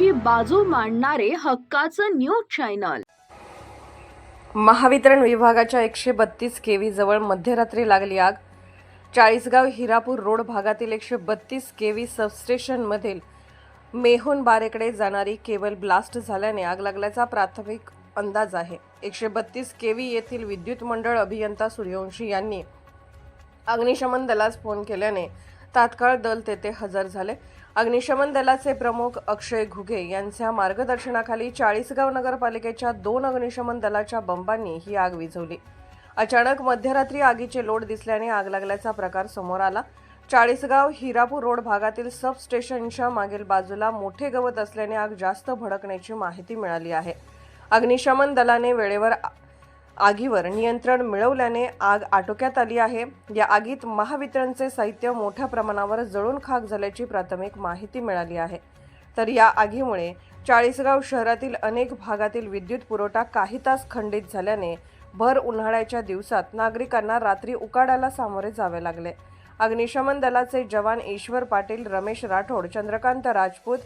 शेतकऱ्यांची बाजू मांडणारे हक्काचं न्यूज चॅनल। महावितरण विभागाच्या 132 केव्ही जवळ मध्यरात्री लागली आग। चाळीसगाव हिरापूर रोड भागातील 132 केव्ही सबस्टेशनमधील मेहून बारेकडे जाणारी केबल ब्लास्ट झाल्याने आग लागल्याचा प्राथमिक अंदाज आहे। 132 केव्ही येथील विद्युत मंडळ अभियंता सूर्यवंशी यांनी अग्निशमन दलास फोन केल्याने तात्काळ दल तेथे हजर झाले। अग्निशमन दलाचे प्रमुख अक्षय घुगे यांच्या मार्गदर्शनाखाली चाळीसगाव नगरपालिकेच्या 2 अग्निशमन दलाच्या बंबांनी ही आग विझवली। अचानक मध्यरात्री आगीचे लोट दिसल्याने आग लागल्याचा प्रकार समोर आला। चाळीसगाव हिरापूर रोड भागातील सब स्टेशनच्या मागील बाजूला मोठे गवत असल्याने आग जास्त भडकण्याची माहिती मिळाली आहे। अग्निशमन दलाने वेळेवर आगीवर नियंत्रण मिळवल्याने आग आटोक्यात आली आहे। या आगीत महावितरणचे साहित्य मोठ्या प्रमाणावर जळून खाक झाल्याची प्राथमिक माहिती मिळाली आहे। तर या आगीमुळे चाळीसगाव शहरातील अनेक भागातील विद्युत पुरवठा काही तास खंडित झाल्याने भर उन्हाळ्याच्या दिवसात नागरिकांना रात्री उकाड्याला सामोरे जावे लागले। अग्निशमन दलाचे जवान ईश्वर पाटील, रमेश राठोड, चंद्रकांत राजपूत,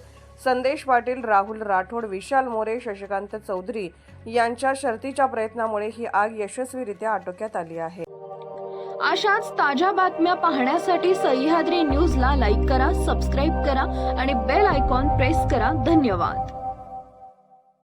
संदेश पाटील, राहुल राठोड, विशाल मोरे, शशिकांत चौधरी यांच्या शर्थीच्या प्रयत्नामुळे ही आग यशस्वीरित्या आटोक्यात आली आहे। अशाच ताज्या बातम्या पाहण्यासाठी सह्याद्री न्यूजला लाईक करा, सबस्क्राईब करा आणि बेल आयकॉन प्रेस करा। धन्यवाद।